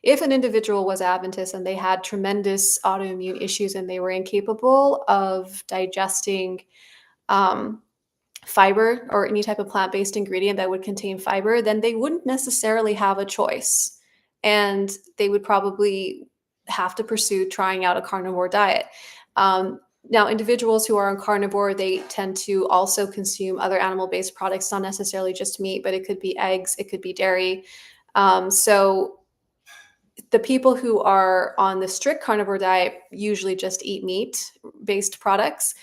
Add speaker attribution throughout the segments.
Speaker 1: if an individual was Adventist and they had tremendous autoimmune issues and they were incapable of digesting um, fiber or any type of plant-based ingredient that would contain fiber, then they wouldn't necessarily have a choice. And they would probably have to pursue trying out a carnivore diet. Now, individuals who are on carnivore, they tend to also consume other animal-based products, not necessarily just meat, but it could be eggs, it could be dairy. So the people who are on the strict carnivore diet usually just eat meat-based products.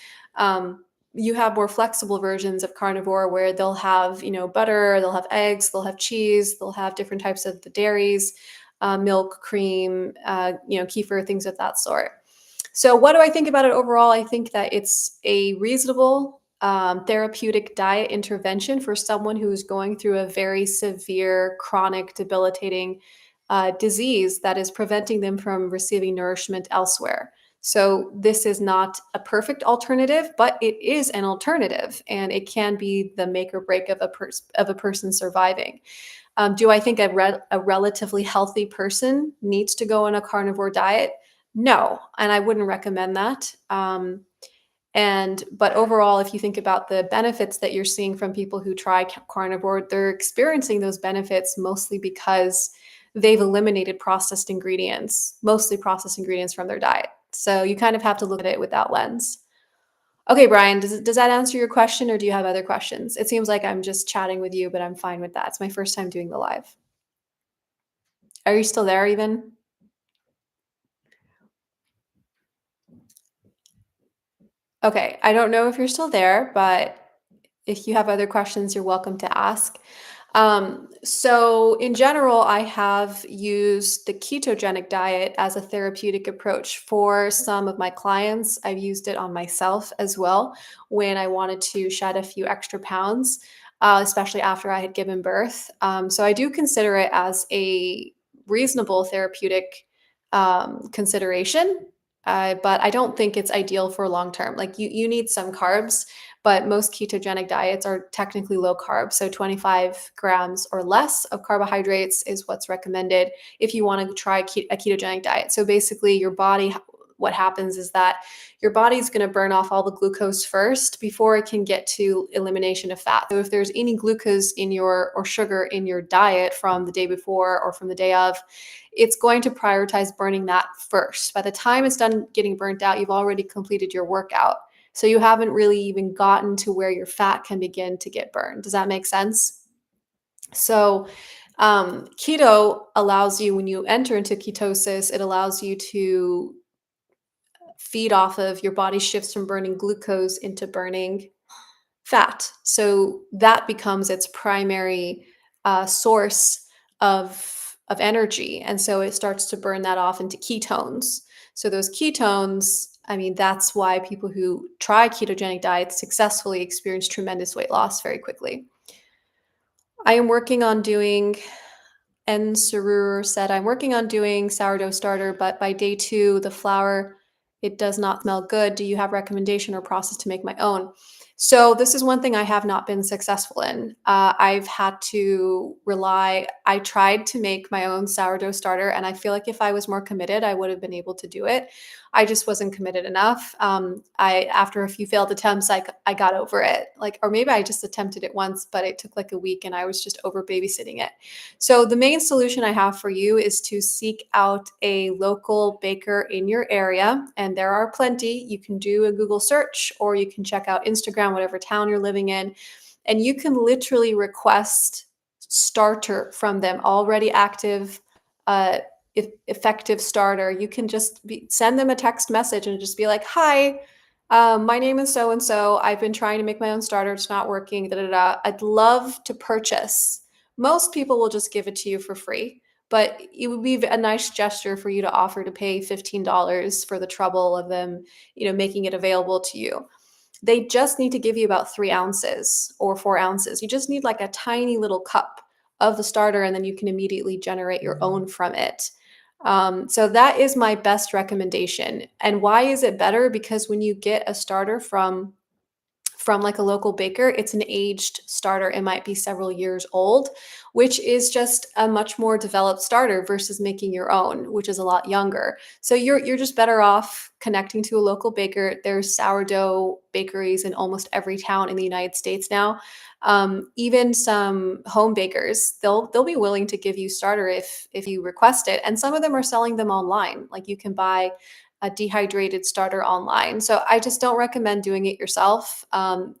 Speaker 1: You have more flexible versions of carnivore where they'll have, butter, they'll have eggs, they'll have cheese, they'll have different types of the dairies, milk, cream, kefir, things of that sort. So, what do I think about it overall? I think that it's a reasonable therapeutic diet intervention for someone who is going through a very severe, chronic, debilitating disease that is preventing them from receiving nourishment elsewhere. So, this is not a perfect alternative, but it is an alternative, and it can be the make or break of a person surviving. Do I think a relatively healthy person needs to go on a carnivore diet? No, and I wouldn't recommend that. But overall, if you think about the benefits that you're seeing from people who try carnivore, they're experiencing those benefits mostly because they've eliminated mostly processed ingredients from their diet. So you kind of have to look at it with that lens. Okay, Brian, does that answer your question, or do you have other questions? It seems like I'm just chatting with you, but I'm fine with that. It's my first time doing the live. Are you still there even? Okay, I don't know if you're still there, but if you have other questions, you're welcome to ask. So in general, I have used the ketogenic diet as a therapeutic approach for some of my clients. I've used it on myself as well when I wanted to shed a few extra pounds, especially after I had given birth. So I do consider it as a reasonable therapeutic consideration. But I don't think it's ideal for long term. Like you need some carbs, but most ketogenic diets are technically low carb. So 25 grams or less of carbohydrates is what's recommended if you want to try a ketogenic diet. So basically, what happens is that your body's going to burn off all the glucose first before it can get to elimination of fat. So if there's any glucose or sugar in your diet from the day before or from the day of, it's going to prioritize burning that first. By the time it's done getting burnt out, you've already completed your workout. So you haven't really even gotten to where your fat can begin to get burned. Does that make sense? So keto allows you, when you enter into ketosis, it allows you to feed off of your body shifts from burning glucose into burning fat. So that becomes its primary source of energy. And so it starts to burn that off into ketones. So those ketones, I mean, that's why people who try ketogenic diets successfully experience tremendous weight loss very quickly. I am working on doing, N. Sarur said, I'm working on doing sourdough starter, but by day 2, the flour, it does not smell good. Do you have recommendation or process to make my own? So this is one thing I have not been successful in. I've had to I tried to make my own sourdough starter, and I feel like if I was more committed, I would have been able to do it. I just wasn't committed enough. After a few failed attempts, I got over it. Or maybe I just attempted it once, but it took like a week and I was just over babysitting it. So the main solution I have for you is to seek out a local baker in your area. And there are plenty. You can do a Google search or you can check out Instagram, whatever town you're living in. And you can literally request starter from them, already active, effective starter. You can just send them a text message and just be like, hi, my name is so and so. I've been trying to make my own starter. It's not working. Da, da, da. I'd love to purchase. Most people will just give it to you for free, but it would be a nice gesture for you to offer to pay $15 for the trouble of them, making it available to you. They just need to give you about 3 ounces or 4 ounces. You just need like a tiny little cup of the starter, and then you can immediately generate your own from it. So that is my best recommendation. And why is it better? Because when you get a starter from like a local baker, it's an aged starter. It might be several years old. which is just a much more developed starter versus making your own, which is a lot younger. So you're just better off connecting to a local baker. There's sourdough bakeries in almost every town in the United States now. Even some home bakers, they'll be willing to give you starter if you request it, and some of them are selling them online. Like you can buy a dehydrated starter online. So I just don't recommend doing it yourself.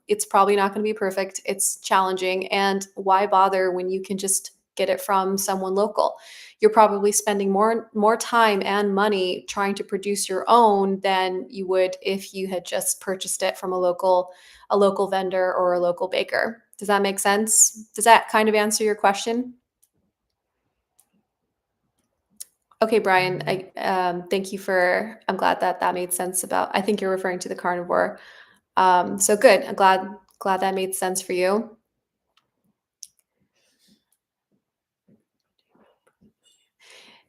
Speaker 1: It's probably not going to be perfect. It's challenging, and why bother when you can just get it from someone local? You're probably spending more time and money trying to produce your own than you would if you had just purchased it from a local vendor or a local baker. Does that make sense? Does that kind of answer your question? Okay, Brian, thank you for. I'm glad that that made sense about. I think you're referring to the carnivore. So good. I'm glad that made sense for you.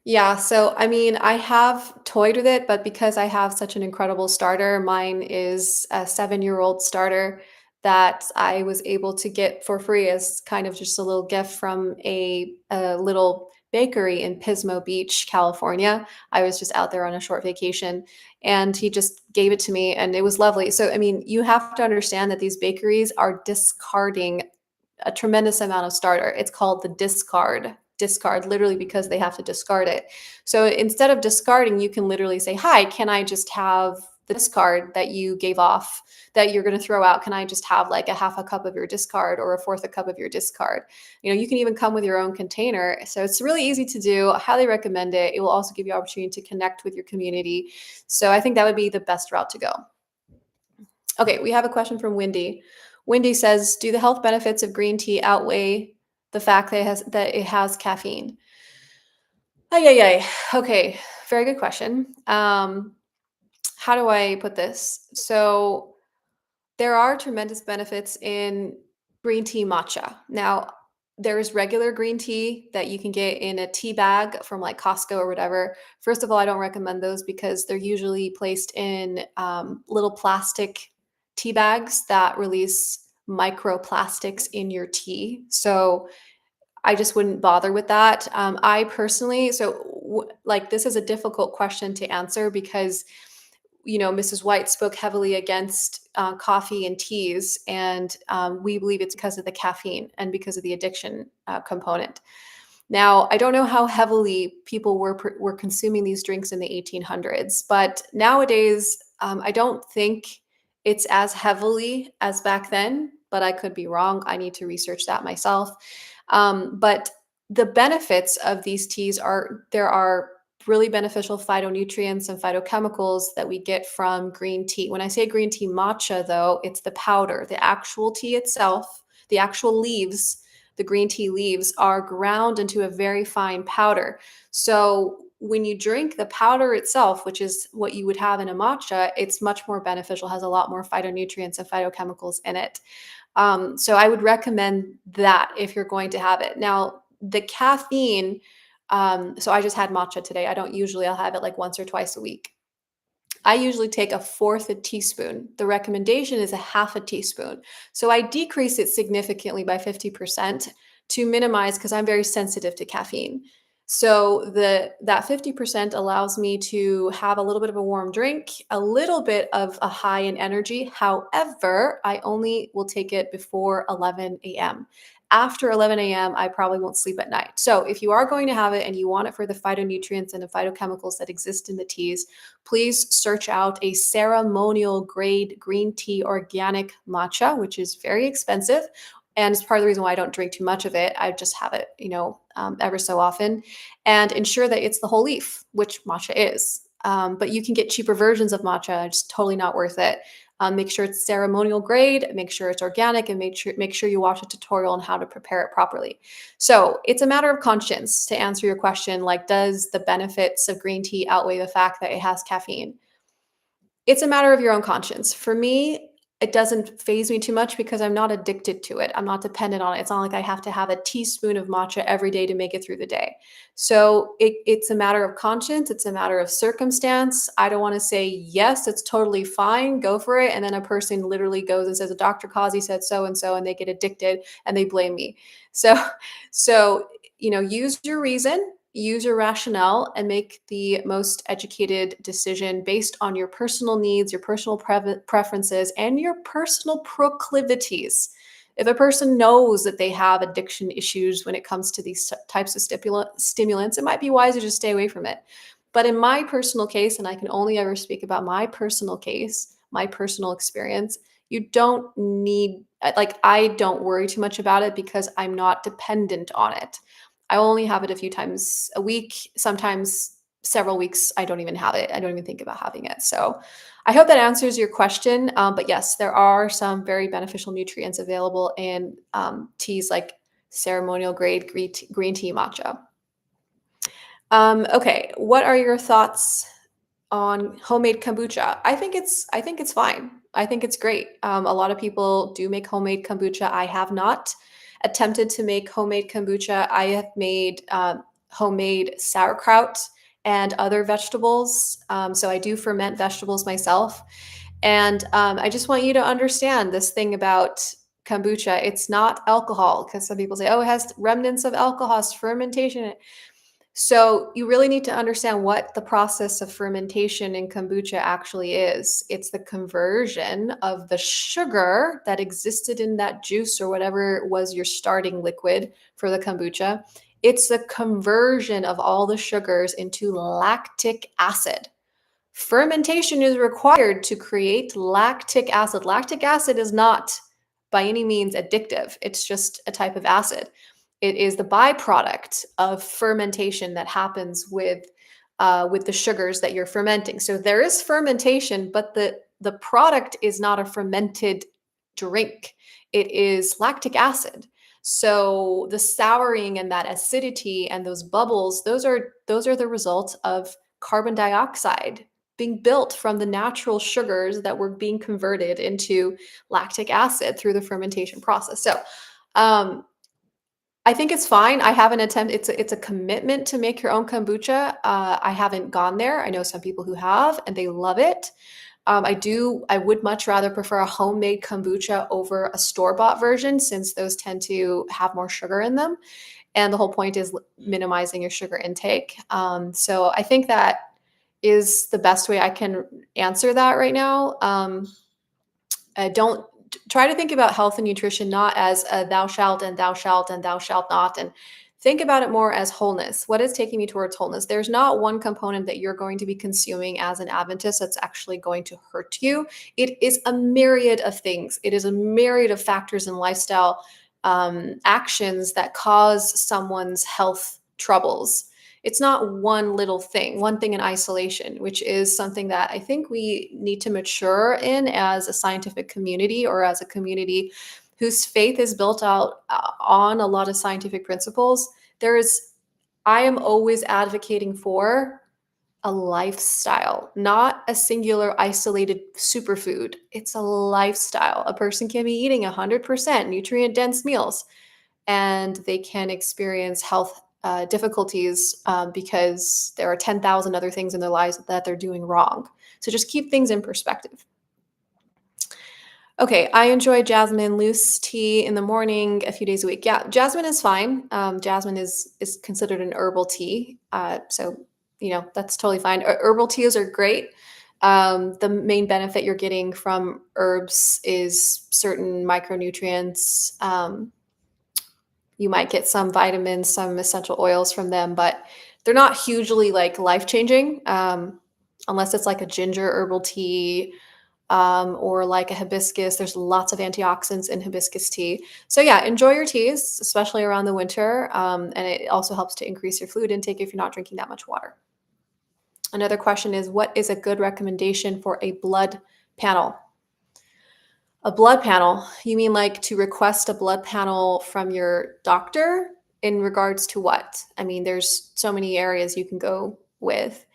Speaker 1: Yeah, so I mean, I have toyed with it, but because I have such an incredible starter, mine is a 7-year-old starter that I was able to get for free as kind of just a little gift from a little bakery in Pismo Beach, California. I was just out there on a short vacation and he just gave it to me and it was lovely. So, I mean, you have to understand that these bakeries are discarding a tremendous amount of starter. It's called the discard literally because they have to discard it. So instead of discarding, you can literally say, "Hi, can I just have the discard that you gave off that you're going to throw out? Can I just have like a half a cup of your discard or a fourth a cup of your discard?" You can even come with your own container. So it's really easy to do. I highly recommend it. It will also give you opportunity to connect with your community. So I think that would be the best route to go. Okay, we have a question from Wendy. Wendy says, "Do the health benefits of green tea outweigh the fact that it has caffeine?" Ay, ay, ay. Okay, very good question. How do I put this? So there are tremendous benefits in green tea matcha. Now, there's regular green tea that you can get in a tea bag from like Costco or whatever. First of all, I don't recommend those because they're usually placed in little plastic tea bags that release microplastics in your tea. So I just wouldn't bother with that. I personally, like, this is a difficult question to answer because Mrs. White spoke heavily against coffee and teas, and we believe it's because of the caffeine and because of the addiction component. Now, I don't know how heavily people were consuming these drinks in the 1800s, but nowadays, I don't think it's as heavily as back then. But I could be wrong. I need to research that myself. But the benefits of these teas are there are really beneficial phytonutrients and phytochemicals that we get from green tea. When I say green tea matcha, though, it's the powder. The actual tea itself, the actual leaves, the green tea leaves are ground into a very fine powder. So when you drink the powder itself, which is what you would have in a matcha, it's much more beneficial, has a lot more phytonutrients and phytochemicals in it. So I would recommend that if you're going to have it. Now, the caffeine, so I just had matcha today. I'll have it like once or twice a week. I usually take a fourth a teaspoon. The recommendation is a half a teaspoon. So I decrease it significantly by 50% to minimize because I'm very sensitive to caffeine. So that 50% allows me to have a little bit of a warm drink, a little bit of a high in energy. However, I only will take it before 11 a.m. After 11 a.m., I probably won't sleep at night. So if you are going to have it and you want it for the phytonutrients and the phytochemicals that exist in the teas, please search out a ceremonial grade green tea organic matcha, which is very expensive. And it's part of the reason why I don't drink too much of it. I just have it, ever so often, and ensure that it's the whole leaf, which matcha is. But you can get cheaper versions of matcha. It's totally not worth it. Make sure it's ceremonial grade, make sure it's organic, and make sure you watch a tutorial on how to prepare it properly. So it's a matter of conscience to answer your question, like, does the benefits of green tea outweigh the fact that it has caffeine? It's a matter of your own conscience. For me, it doesn't phase me too much because I'm not addicted to it. I'm not dependent on it. It's not like I have to have a teaspoon of matcha every day to make it through the day. So it's a matter of conscience. It's a matter of circumstance. I don't want to say, yes, it's totally fine, go for it. And then a person literally goes and says, Dr. Kazi said so, and they get addicted and they blame me. So, so, use your reason, use your rationale, and make the most educated decision based on your personal needs, your personal preferences, and your personal proclivities. If a person knows that they have addiction issues when it comes to these types of stimulants, it might be wiser to stay away from it. But in my personal case, and I can only ever speak about my personal case, my personal experience, you don't need, like, I don't worry too much about it because I'm not dependent on it. I only have it a few times a week, sometimes several weeks. I don't even have it. I don't even think about having it. So I hope that answers your question. But yes, there are some very beneficial nutrients available in teas like ceremonial grade green tea matcha. Okay, what are your thoughts on homemade kombucha? I think it's fine. I think it's great. A lot of people do make homemade kombucha. I have not attempted to make homemade kombucha. I have made homemade sauerkraut and other vegetables. So I do ferment vegetables myself. And I just want you to understand this thing about kombucha. It's not alcohol because some people say, oh, it has remnants of alcohol, it's fermentation. So you really need to understand what the process of fermentation in kombucha actually is. It's the conversion of the sugar that existed in that juice or whatever was your starting liquid for the kombucha. It's the conversion of all the sugars into lactic acid. Fermentation is required to create lactic acid. Lactic acid is not by any means addictive. It's just a type of acid. It is the byproduct of fermentation that happens with the sugars that you're fermenting. So there is fermentation, but the product is not a fermented drink. It is lactic acid. So the souring and that acidity and those bubbles, those are the result of carbon dioxide being built from the natural sugars that were being converted into lactic acid through the fermentation process. So um, I think it's fine. I haven't attempted. It's a commitment to make your own kombucha. I haven't gone there. I know some people who have, and they love it. I do. I would much rather prefer a homemade kombucha over a store bought version, since those tend to have more sugar in them. And the whole point is minimizing your sugar intake. So I think that is the best way I can answer that right now. Don't try to think about health and nutrition not as a thou shalt and thou shalt and thou shalt not, and think about it more as wholeness. What is taking me towards wholeness? There's not one component that you're going to be consuming as an Adventist that's actually going to hurt you. It is a myriad of things. It is a myriad of factors and lifestyle actions that cause someone's health troubles. It's not one thing in isolation, which is something that I think we need to mature in as a scientific community, or as a community whose faith is built out on a lot of scientific principles. I am always advocating for a lifestyle, not a singular isolated superfood. It's a lifestyle. A person can be eating 100% nutrient dense meals, and they can experience health difficulties because there are 10,000 other things in their lives that they're doing wrong. So just keep things in perspective. Okay, I enjoy jasmine loose tea in the morning a few days a week. Yeah, jasmine is fine. Jasmine is considered an herbal tea, so that's totally fine. Herbal teas are great. The main benefit you're getting from herbs is certain micronutrients. You might get some vitamins, some essential oils from them, but they're not hugely like life changing, unless it's like a ginger herbal tea, or like a hibiscus. There's lots of antioxidants in hibiscus tea. So yeah, enjoy your teas, especially around the winter. And it also helps to increase your fluid intake if you're not drinking that much water. Another question is, what is a good recommendation for a blood panel? A blood panel? You mean like to request a blood panel from your doctor in regards to what? I mean, there's so many areas you can go with.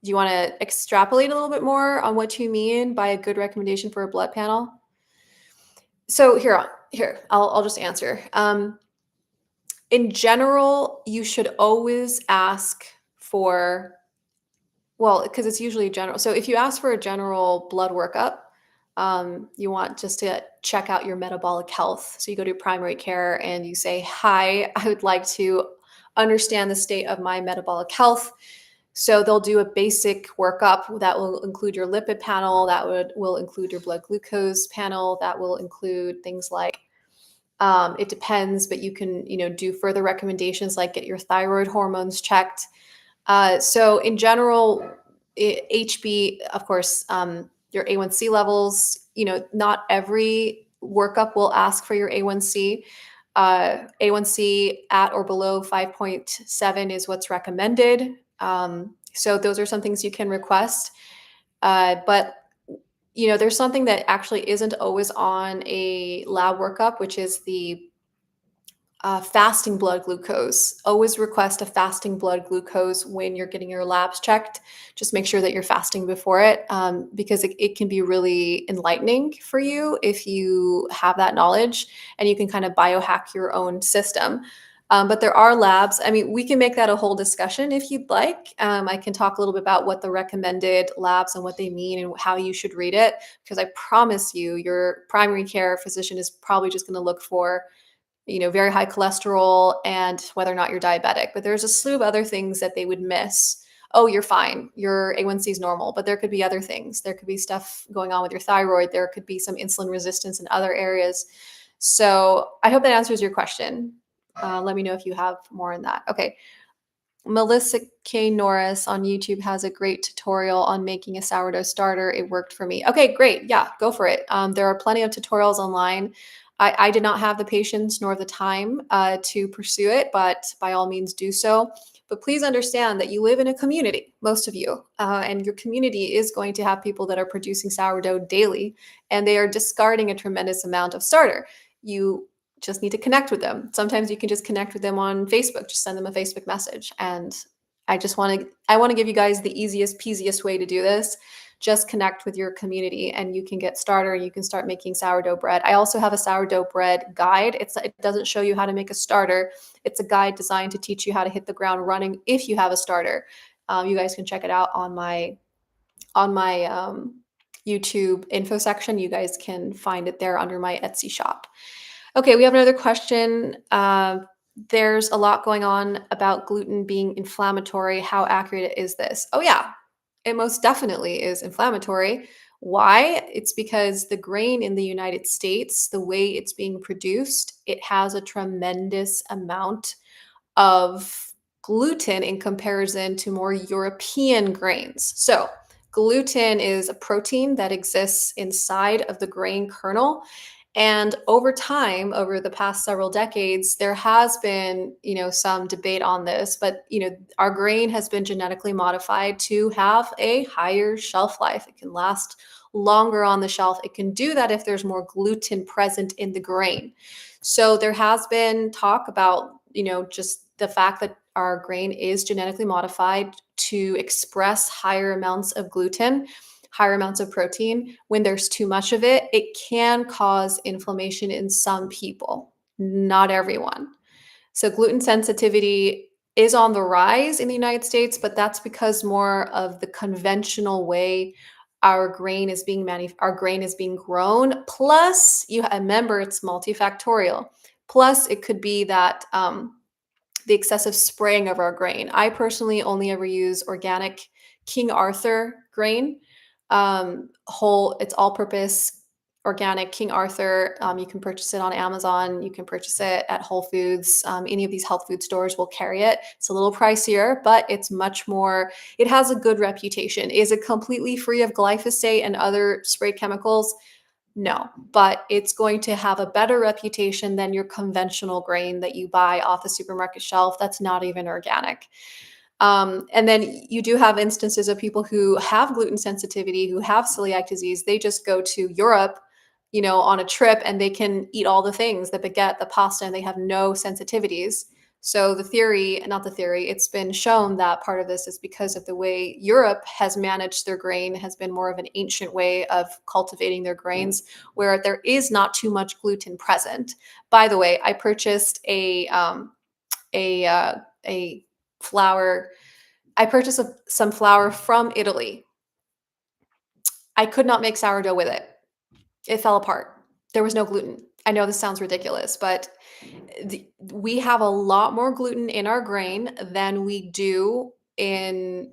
Speaker 1: Do you want to extrapolate a little bit more on what you mean by a good recommendation for a blood panel? So I'll just answer. In general, you should always ask for, well, because it's usually general. So if you ask for a general blood workup, you want just to check out your metabolic health. So you go to primary care and you say, "Hi, I would like to understand the state of my metabolic health." So they'll do a basic workup that will include your lipid panel, that will include your blood glucose panel, that will include things like, it depends, but you can, do further recommendations like get your thyroid hormones checked. So in general, HB, of course, your A1C levels, not every workup will ask for your A1C. A1C at or below 5.7 is what's recommended. So those are some things you can request. But there's something that actually isn't always on a lab workup, which is the fasting blood glucose. Always request a fasting blood glucose when you're getting your labs checked. Just make sure that you're fasting before it, because it can be really enlightening for you if you have that knowledge and you can kind of biohack your own system. But there are labs. I mean, we can make that a whole discussion if you'd like. I can talk a little bit about what the recommended labs and what they mean and how you should read it, because I promise you, your primary care physician is probably just going to look for very high cholesterol and whether or not you're diabetic. But there's a slew of other things that they would miss. Oh, you're fine. Your A1C is normal, but there could be other things. There could be stuff going on with your thyroid. There could be some insulin resistance in other areas. So I hope that answers your question. Let me know if you have more on that. Okay. Melissa K. Norris on YouTube has a great tutorial on making a sourdough starter. It worked for me. Okay, great. Yeah, go for it. There are plenty of tutorials online. I did not have the patience nor the time to pursue it, but by all means do so. But please understand that you live in a community, most of you, and your community is going to have people that are producing sourdough daily, and they are discarding a tremendous amount of starter. You just need to connect with them. Sometimes you can just connect with them on Facebook, just send them a Facebook message. And I want to give you guys the easiest, peasiest way to do this. Just connect with your community and you can get started and you can start making sourdough bread. I also have a sourdough bread guide. It doesn't show you how to make a starter. It's a guide designed to teach you how to hit the ground running if you have a starter. You guys can check it out on my YouTube info section. You guys can find it there under my Etsy shop. Okay, we have another question. There's a lot going on about gluten being inflammatory. How accurate is this? Oh, yeah, it most definitely is inflammatory. Why? It's because the grain in the United States, the way it's being produced, it has a tremendous amount of gluten in comparison to more European grains. So, gluten is a protein that exists inside of the grain kernel. And over time, over the past several decades, there has been, some debate on this, but our grain has been genetically modified to have a higher shelf life. It can last longer on the shelf. It can do that if there's more gluten present in the grain. So there has been talk about, just the fact that our grain is genetically modified to express higher amounts of gluten, higher amounts of protein. When there's too much of it, it can cause inflammation in some people, not everyone. So gluten sensitivity is on the rise in the United States, but that's because more of the conventional way our grain is being grown. Plus, you remember it's multifactorial. Plus, it could be that the excessive spraying of our grain. I personally only ever use organic King Arthur grain, whole. It's all-purpose organic King Arthur. You can purchase it on Amazon. You can purchase it at Whole Foods. Any of these health food stores will carry it. It's a little pricier, but it's much more. It has a good reputation. Is it completely free of glyphosate and other spray chemicals? No, but it's going to have a better reputation than your conventional grain that you buy off the supermarket shelf that's not even organic. And then you do have instances of people who have gluten sensitivity, who have celiac disease. They just go to Europe, on a trip and they can eat all the things, the baguette, the pasta, and they have no sensitivities. So the theory, not the theory, it's been shown that part of this is because of the way Europe has managed their grain, has been more of an ancient way of cultivating their grains, where there is not too much gluten present. By the way, I purchased a uh, a flour. I purchased some flour from Italy. I could not make sourdough with it. It fell apart. There was no gluten. I know this sounds ridiculous, but we have a lot more gluten in our grain than we do in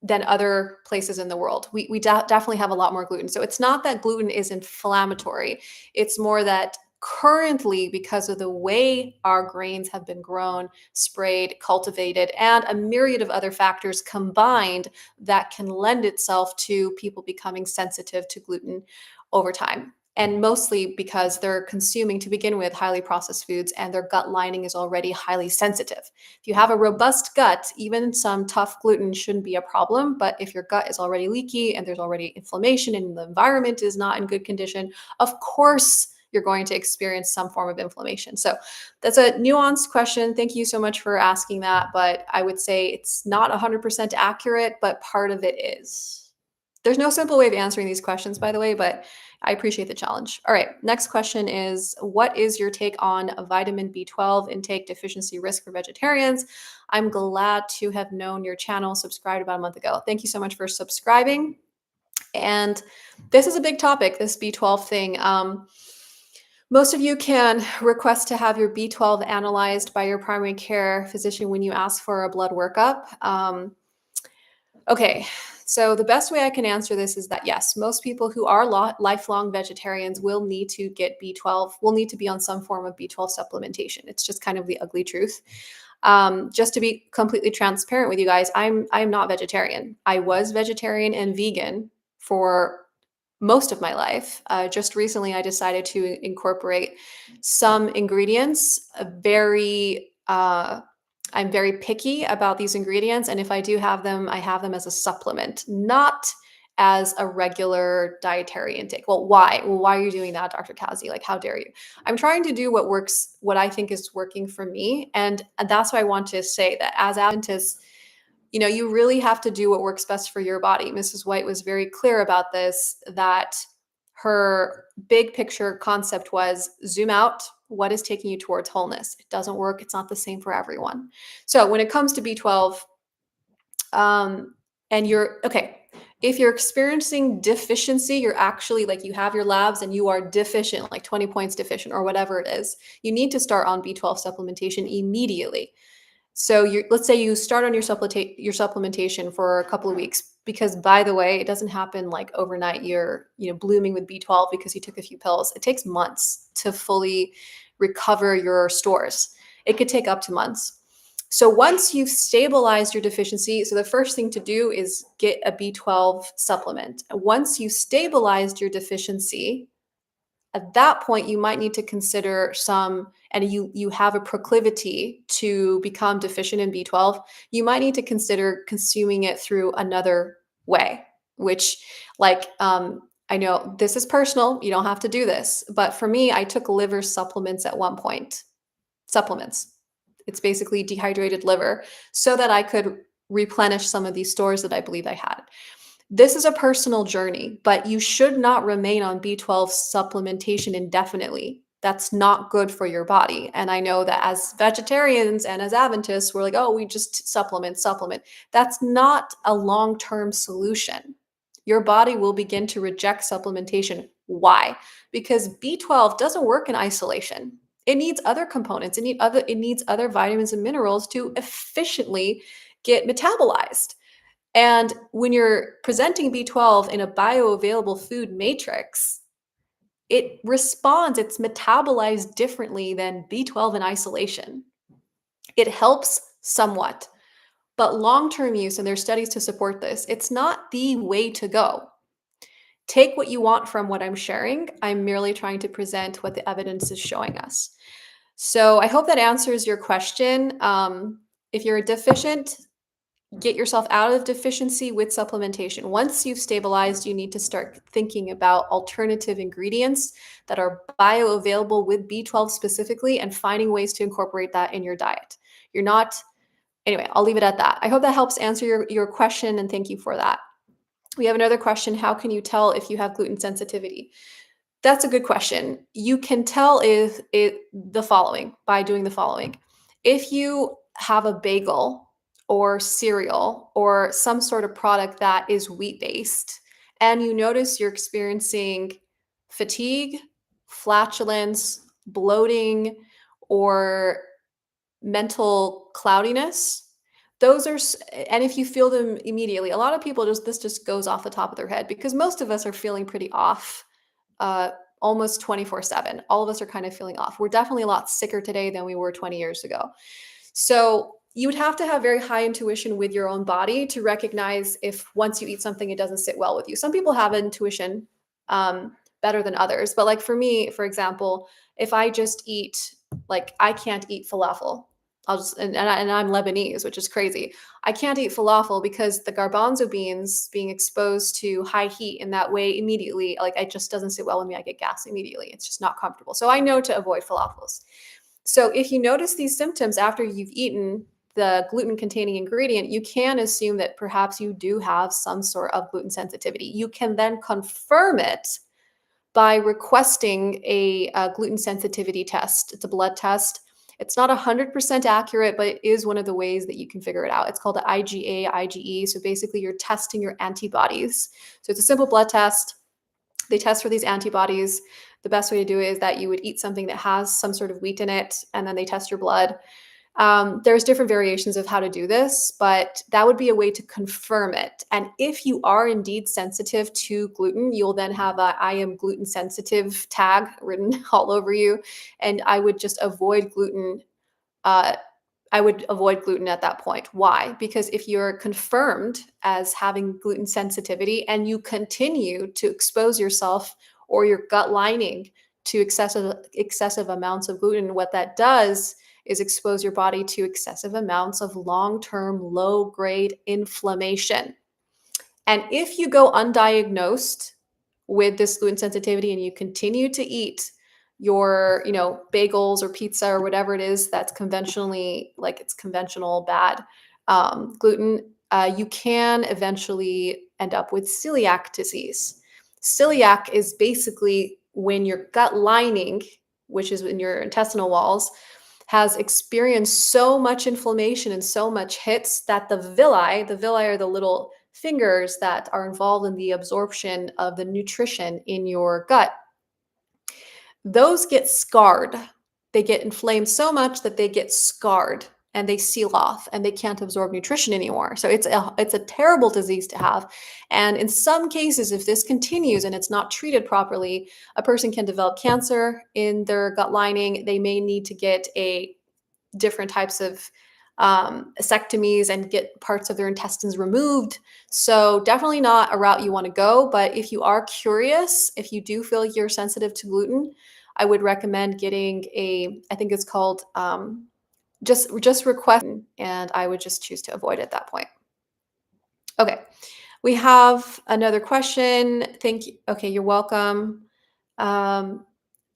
Speaker 1: than other places in the world. We definitely have a lot more gluten. So it's not that gluten is inflammatory. It's more that currently, because of the way our grains have been grown, sprayed, cultivated, and a myriad of other factors combined, that can lend itself to people becoming sensitive to gluten over time. And mostly because they're consuming, to begin with, highly processed foods and their gut lining is already highly sensitive. If you have a robust gut, even some tough gluten shouldn't be a problem. But if your gut is already leaky and there's already inflammation and the environment is not in good condition, of course you're going to experience some form of inflammation. So that's a nuanced question. Thank you so much for asking that. But I would say it's not 100% accurate, but part of it is. There's no simple way of answering these questions, by the way, but I appreciate the challenge. All right, next question is, what is your take on a vitamin B12 intake deficiency risk for vegetarians? I'm glad to have known your channel, subscribed about a month ago. Thank you so much for subscribing. And this is a big topic, this B12 thing. Most of you can request to have your B12 analyzed by your primary care physician when you ask for a blood workup. Okay, so the best way I can answer this is that yes, most people who are lifelong vegetarians will need to get B12, will need to be on some form of B12 supplementation. It's just kind of the ugly truth. Just to be completely transparent with you guys, I'm not vegetarian. I was vegetarian and vegan for most of my life. Just recently, I decided to incorporate some ingredients. I'm very picky about these ingredients, and if I do have them, I have them as a supplement, not as a regular dietary intake. Well, why? Well, why are you doing that, Dr. Kazi? Like, how dare you? I'm trying to do what works, what I think is working for me, and that's why I want to say that as Adventists, you really have to do what works best for your body. Mrs. White was very clear about this, that her big picture concept was zoom out. What is taking you towards wholeness? It doesn't work. It's not the same for everyone. So when it comes to B12, and if you're experiencing deficiency, you're actually like, you have your labs and you are deficient, like 20 points deficient or whatever it is, you need to start on B12 supplementation immediately. So let's say you start on your supplementation for a couple of weeks, because by the way, it doesn't happen like overnight. You're blooming with B12 because you took a few pills. It takes months to fully recover your stores. It could take up to months. So once you've stabilized your deficiency, so the first thing to do is get a B12 supplement. Once you stabilized your deficiency, at that point you might need to consider and you have a proclivity to become deficient in B12, you might need to consider consuming it through another way, which, like, I know this is personal, you don't have to do this, but for me, I took liver supplements at one point. Supplements, it's basically dehydrated liver, so that I could replenish some of these stores that I believe I had. This is a personal journey, but you should not remain on B12 supplementation indefinitely. That's not good for your body. And I know that as vegetarians and as Adventists, we're like, oh, we just supplement. That's not a long-term solution. Your body will begin to reject supplementation. Why? Because B12 doesn't work in isolation. It needs other components. It needs other vitamins and minerals to efficiently get metabolized. And when you're presenting B12 in a bioavailable food matrix, it responds, it's metabolized differently than B12 in isolation. It helps somewhat, but long-term use, and there's studies to support this, it's not the way to go. Take what you want from what I'm sharing. I'm merely trying to present what the evidence is showing us. So I hope that answers your question. If you're deficient, get yourself out of deficiency with supplementation. Once you've stabilized, you need to start thinking about alternative ingredients that are bioavailable with B12 specifically, and finding ways to incorporate that in your diet. You're not Anyway, I'll leave it at that. I hope that helps answer your question, and thank you for that. We have another question. How can you tell if you have gluten sensitivity? That's a good question. You can tell if it the following by doing the following. If you have a bagel or cereal or some sort of product that is wheat based and you notice you're experiencing fatigue, flatulence, bloating, or mental cloudiness, those are and if you feel them immediately, a lot of people just goes off the top of their head because most of us are feeling pretty off uh, almost 24/7. All of us are kind of feeling off. We're definitely a lot sicker today than we were 20 years ago. So you would have to have very high intuition with your own body to recognize if once you eat something, it doesn't sit well with you. Some people have intuition better than others. But like for me, for example, if I just eat, like I can't eat falafel. And I'm Lebanese, which is crazy. I can't eat falafel because the garbanzo beans being exposed to high heat in that way immediately, like it just doesn't sit well with me. I get gas immediately. It's just not comfortable. So I know to avoid falafels. So if you notice these symptoms after you've eaten the gluten containing ingredient, you can assume that perhaps you do have some sort of gluten sensitivity. You can then confirm it by requesting a gluten sensitivity test. It's a blood test. It's not 100% accurate, but it is one of the ways that you can figure it out. It's called the IgA, IgE. So basically, you're testing your antibodies. So it's a simple blood test. They test for these antibodies. The best way to do it is that you would eat something that has some sort of wheat in it, and then they test your blood. There's different variations of how to do this, but that would be a way to confirm it. And if you are indeed sensitive to gluten, you'll then have a I am gluten sensitive tag written all over you. And uh, I would avoid gluten at that point. Why? Because if you're confirmed as having gluten sensitivity and you continue to expose yourself or your gut lining to excessive amounts of gluten, what that does is expose your body to excessive amounts of long-term low-grade inflammation. And if you go undiagnosed with this gluten sensitivity and you continue to eat your, bagels or pizza or whatever it is that's conventionally like it's conventional bad gluten, you can eventually end up with celiac disease. Celiac is basically when your gut lining, which is in your intestinal walls, has experienced so much inflammation and so much hits that the villi are the little fingers that are involved in the absorption of the nutrition in your gut, those get scarred. They get inflamed so much that they get scarred and they seal off and they can't absorb nutrition anymore. So it's a terrible disease to have. And in some cases, if this continues and it's not treated properly, a person can develop cancer in their gut lining. They may need to get a different types of vasectomies and get parts of their intestines removed. So definitely not a route you want to go. But if you are curious, if you do feel like you're sensitive to gluten, I would recommend getting I think it's called just request, and I would just choose to avoid it at that point. Okay, we have another question. Thank you. Okay, you're welcome. Um,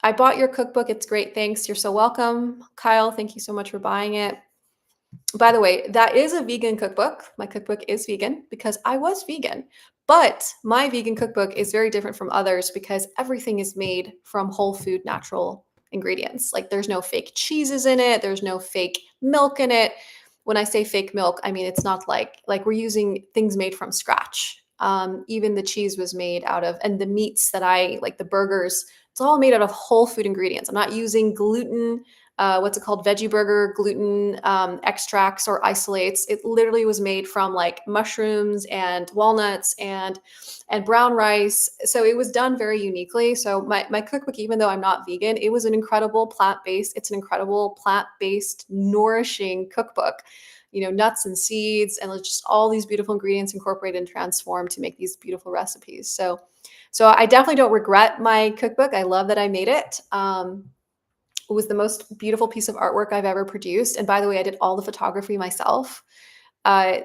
Speaker 1: I bought your cookbook. It's great. Thanks. You're so welcome, Kyle. Thank you so much for buying it. By the way, that is a vegan cookbook. My cookbook is vegan because I was vegan. But my vegan cookbook is very different from others because everything is made from whole food natural ingredients. Like there's no fake cheeses in it, there's no fake milk in it. When I say fake milk, I mean it's not like we're using things made from scratch. Even the cheese was made out of, and the meats that I like, the burgers, it's all made out of whole food ingredients. I'm not using gluten, what's it called, veggie burger gluten extracts or isolates. It literally was made from like mushrooms and walnuts and brown rice. So it was done very uniquely. So my cookbook, even though I'm not vegan, it was an incredible plant-based. It's an incredible plant-based, nourishing cookbook. Nuts and seeds and just all these beautiful ingredients incorporated and transformed to make these beautiful recipes. So I definitely don't regret my cookbook. I love that I made it. It was the most beautiful piece of artwork I've ever produced. And by the way, I did all the photography myself.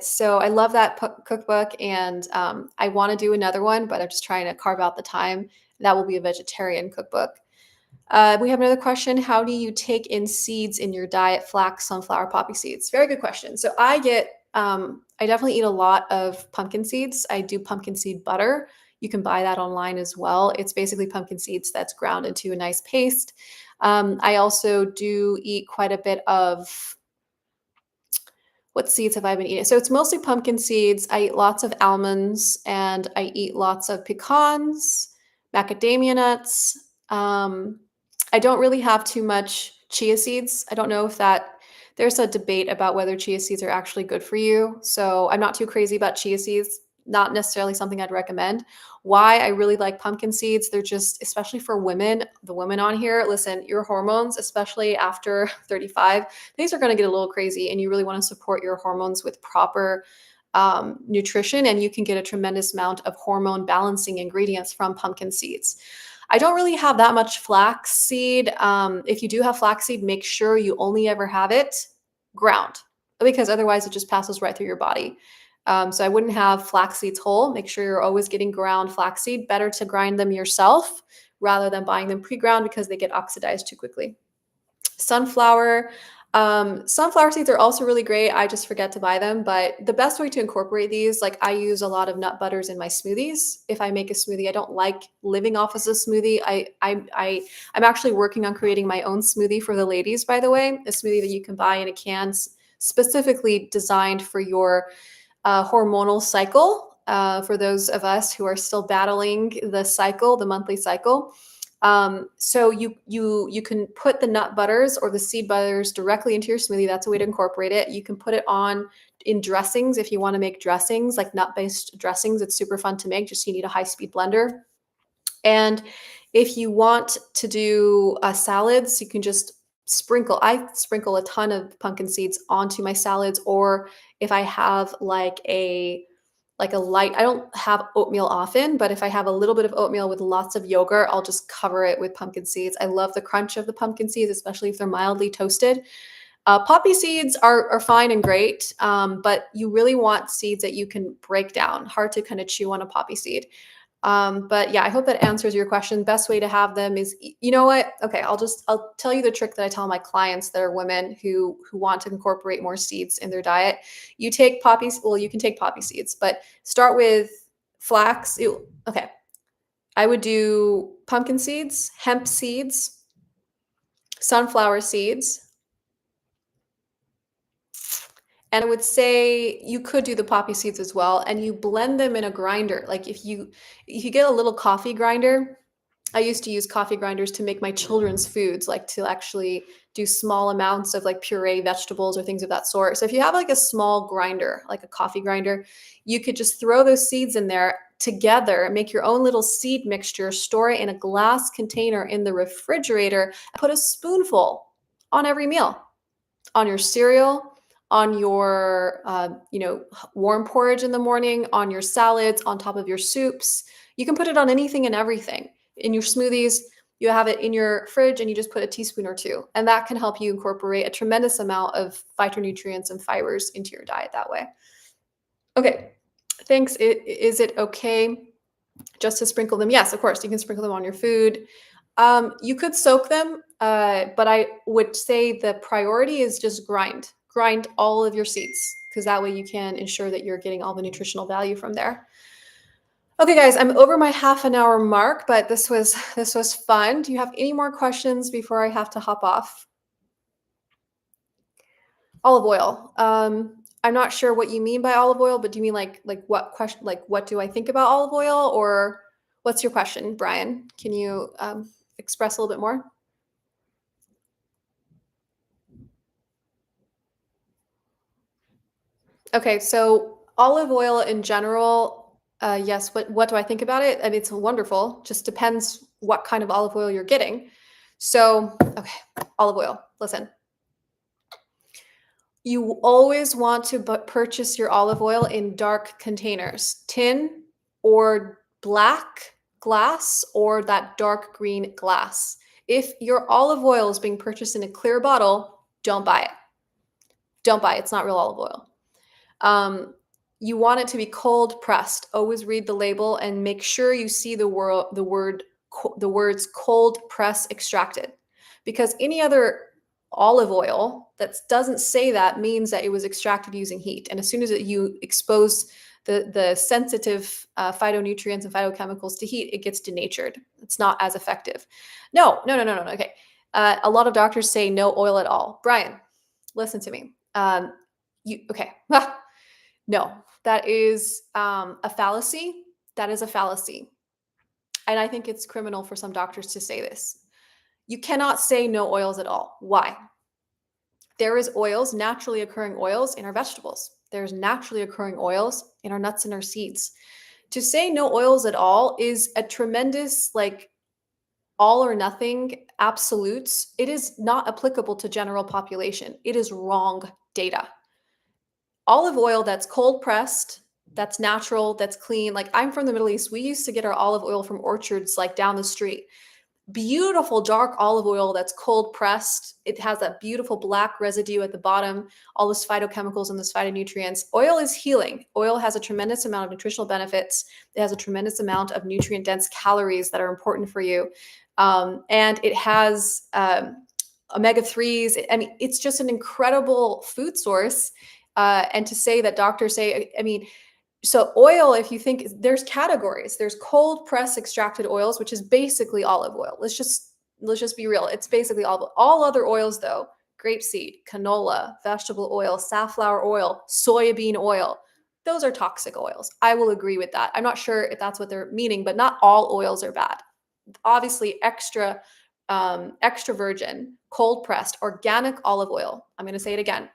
Speaker 1: So I love that cookbook, and I want to do another one, but I'm just trying to carve out the time. That will be a vegetarian cookbook. We have another question. How do you take in seeds in your diet? Flax, sunflower, poppy seeds. Very good question. So I definitely eat a lot of pumpkin seeds. I do pumpkin seed butter. You can buy that online as well. It's basically pumpkin seeds that's ground into a nice paste. I also do eat quite a bit of what seeds have I been eating? So it's mostly pumpkin seeds. I eat lots of almonds and I eat lots of pecans, macadamia nuts. I don't really have too much chia seeds. I don't know if that there's a debate about whether chia seeds are actually good for you. So I'm not too crazy about chia seeds. Not necessarily something I'd recommend. Why I really like pumpkin seeds, they're just, especially for women, the women on here, listen, your hormones, especially after 35, things are going to get a little crazy and you really want to support your hormones with proper nutrition, and you can get a tremendous amount of hormone balancing ingredients from pumpkin seeds. I don't really have that much flaxseed. If you do have flaxseed, make sure you only ever have it ground, because otherwise it just passes right through your body. So I wouldn't have flax seeds whole. Make sure you're always getting ground flaxseed. Better to grind them yourself rather than buying them pre-ground because they get oxidized too quickly. Sunflower. Sunflower seeds are also really great. I just forget to buy them, but the best way to incorporate these, like I use a lot of nut butters in my smoothies. If I make a smoothie, I don't like living off as a smoothie. I'm actually working on creating my own smoothie for the ladies, by the way, a smoothie that you can buy in a can specifically designed for your hormonal cycle. For those of us who are still battling the cycle, the monthly cycle. So you can put the nut butters or the seed butters directly into your smoothie. That's a way to incorporate it. You can put it on in dressings if you want to make dressings, like nut-based dressings. It's super fun to make. Just you need a high-speed blender. And if you want to do salads, you can just sprinkle. I sprinkle a ton of pumpkin seeds onto my salads, or if I have like a light, I don't have oatmeal often, but if I have a little bit of oatmeal with lots of yogurt, I'll just cover it with pumpkin seeds. I love the crunch of the pumpkin seeds, especially if they're mildly toasted. Poppy seeds are fine and great, but you really want seeds that you can break down. Hard to kind of chew on a poppy seed. But yeah, I hope that answers your question. Best way to have them is, you know what? Okay, I'll tell you the trick that I tell my clients that are women who want to incorporate more seeds in their diet. You take poppies, well, you can take poppy seeds, but start with flax. Okay, I would do pumpkin seeds, hemp seeds, sunflower seeds, and I would say you could do the poppy seeds as well, and you blend them in a grinder. Like if you get a little coffee grinder, I used to use coffee grinders to make my children's foods, like to actually do small amounts of like puree vegetables or things of that sort. So if you have like a small grinder, like a coffee grinder, you could just throw those seeds in there together, make your own little seed mixture, store it in a glass container in the refrigerator, put a spoonful on every meal, on your cereal, on your warm porridge in the morning, on your salads, on top of your soups. You can put it on anything and everything. In your smoothies, you have it in your fridge and you just put a teaspoon or two, and that can help you incorporate a tremendous amount of phytonutrients and fibers into your diet that way. Okay, thanks. Is it okay just to sprinkle them? Yes, of course, you can sprinkle them on your food. You could soak them, but I would say the priority is just grind all of your seeds, because that way you can ensure that you're getting all the nutritional value from there. Okay, guys, I'm over my half an hour mark, but this was fun. Do you have any more questions before I have to hop off? Olive oil. I'm not sure what you mean by olive oil, but do you mean like what question? Like what do I think about olive oil, or what's your question, Brian? Can you express a little bit more? Okay, so olive oil in general, yes. What do I think about it? I mean, it's wonderful. Just depends what kind of olive oil you're getting. So, okay, olive oil. Listen, you always want to purchase your olive oil in dark containers, tin or black glass or that dark green glass. If your olive oil is being purchased in a clear bottle, don't buy it. Don't buy it. It's not real olive oil. Um, you want it to be cold pressed. Always read the label and make sure you see the word the words cold press extracted, because any other olive oil that doesn't say that means that it was extracted using heat. And as soon as you expose the sensitive phytonutrients and phytochemicals to heat, it gets denatured. It's not as effective. No, no, no, no, no. Okay. A lot of doctors say no oil at all. Brian, listen to me. Okay. No, that is a fallacy. That is a fallacy. And I think it's criminal for some doctors to say this. You cannot say no oils at all. Why? There is oils, naturally occurring oils in our vegetables. There's naturally occurring oils in our nuts and our seeds. To say no oils at all is a tremendous, like, all or nothing absolutes. It is not applicable to general population. It is wrong data. Olive oil that's cold pressed, that's natural, that's clean. Like, I'm from the Middle East. We used to get our olive oil from orchards like down the street. Beautiful dark olive oil that's cold pressed. It has that beautiful black residue at the bottom, all those phytochemicals and those phytonutrients. Oil is healing. Oil has a tremendous amount of nutritional benefits. It has a tremendous amount of nutrient dense calories that are important for you. And it has omega 3s. I mean, it's just an incredible food source. And to say that doctors say, I mean, so oil, if you think, there's categories. There's cold press extracted oils, which is basically olive oil. Let's just be real. It's basically olive oil. All other oils, though, grapeseed, canola, vegetable oil, safflower oil, soybean oil, those are toxic oils. I will agree with that. I'm not sure if that's what they're meaning, but not all oils are bad. Obviously, extra virgin, cold pressed, organic olive oil. I'm going to say it again.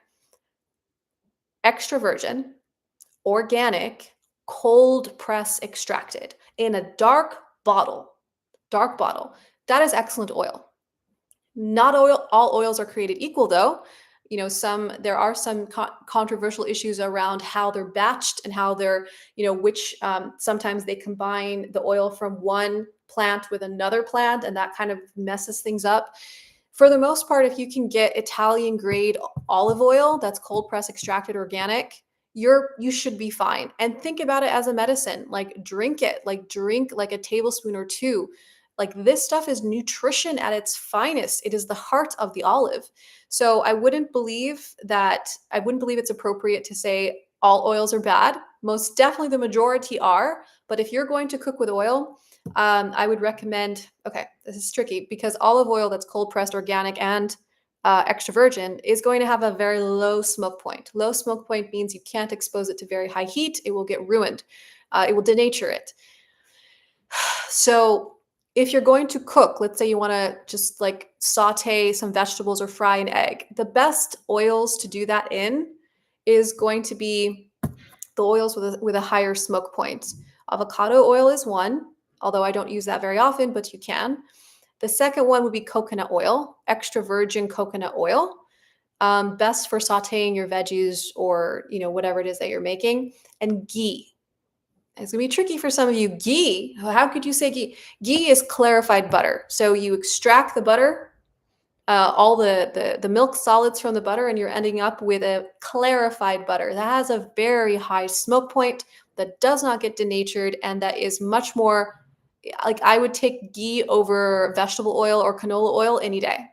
Speaker 1: Extra virgin, organic, cold press extracted in a dark bottle. That is excellent oil. Not all oils are created equal, though. There are some controversial issues around how they're batched and how they're, which sometimes they combine the oil from one plant with another plant, and that kind of messes things up. For the most part, if you can get Italian grade olive oil that's cold press extracted organic, you should be fine. And think about it as a medicine. Like, drink it. Like, drink like a tablespoon or two. Like, this stuff is nutrition at its finest. It is the heart of the olive. So I wouldn't believe it's appropriate to say all oils are bad. Most definitely the majority are. But if you're going to cook with oil, I would recommend, okay, this is tricky because olive oil that's cold pressed organic and extra virgin is going to have a very low smoke point. Low smoke point means you can't expose it to very high heat. It will get ruined. It will denature it. So if you're going to cook, let's say you want to just like saute some vegetables or fry an egg, the best oils to do that in is going to be the oils with a higher smoke point. Avocado oil is one, although I don't use that very often, but you can. The second one would be coconut oil, extra virgin coconut oil. Best for sauteing your veggies or whatever it is that you're making. And ghee. It's gonna be tricky for some of you. Ghee. How could you say ghee? Ghee is clarified butter. So you extract the butter, all the milk solids from the butter, and you're ending up with a clarified butter that has a very high smoke point, that does not get denatured, and that is much more, like, I would take ghee over vegetable oil or canola oil any day.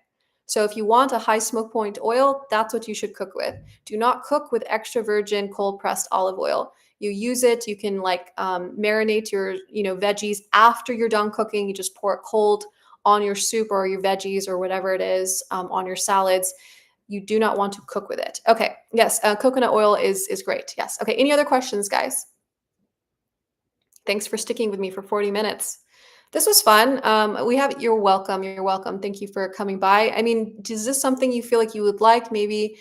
Speaker 1: So if you want a high smoke point oil, that's what you should cook with. Do not cook with extra virgin cold pressed olive oil. You use it, you can marinate your veggies after you're done cooking. You just pour it cold on your soup or your veggies or whatever it is, on your salads. You do not want to cook with it. Okay, yes, coconut oil is great. Yes. Okay, any other questions, guys? Thanks for sticking with me for 40 minutes. This was fun. You're welcome. You're welcome. Thank you for coming by. I mean, is this something you feel like you would like? Maybe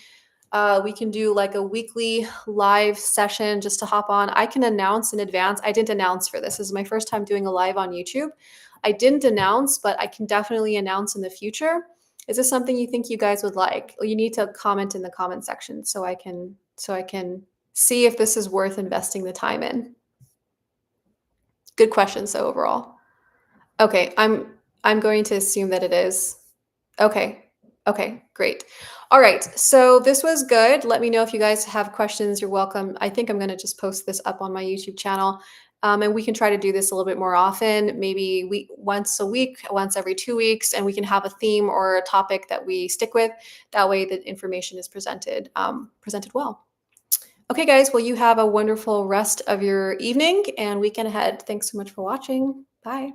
Speaker 1: we can do like a weekly live session just to hop on. I can announce in advance. I didn't announce for this. This is my first time doing a live on YouTube. I didn't announce, but I can definitely announce in the future. Is this something you think you guys would like? You need to comment in the comment section so I can see if this is worth investing the time in. Good question. So overall, okay, I'm going to assume that it is. Okay. Okay, great. All right. So this was good. Let me know if you guys have questions. You're welcome. I think I'm going to just post this up on my YouTube channel. And we can try to do this a little bit more often, maybe once a week, once every 2 weeks, and we can have a theme or a topic that we stick with. That way, the information is presented well. Okay, guys. Well, you have a wonderful rest of your evening and weekend ahead. Thanks so much for watching. Bye.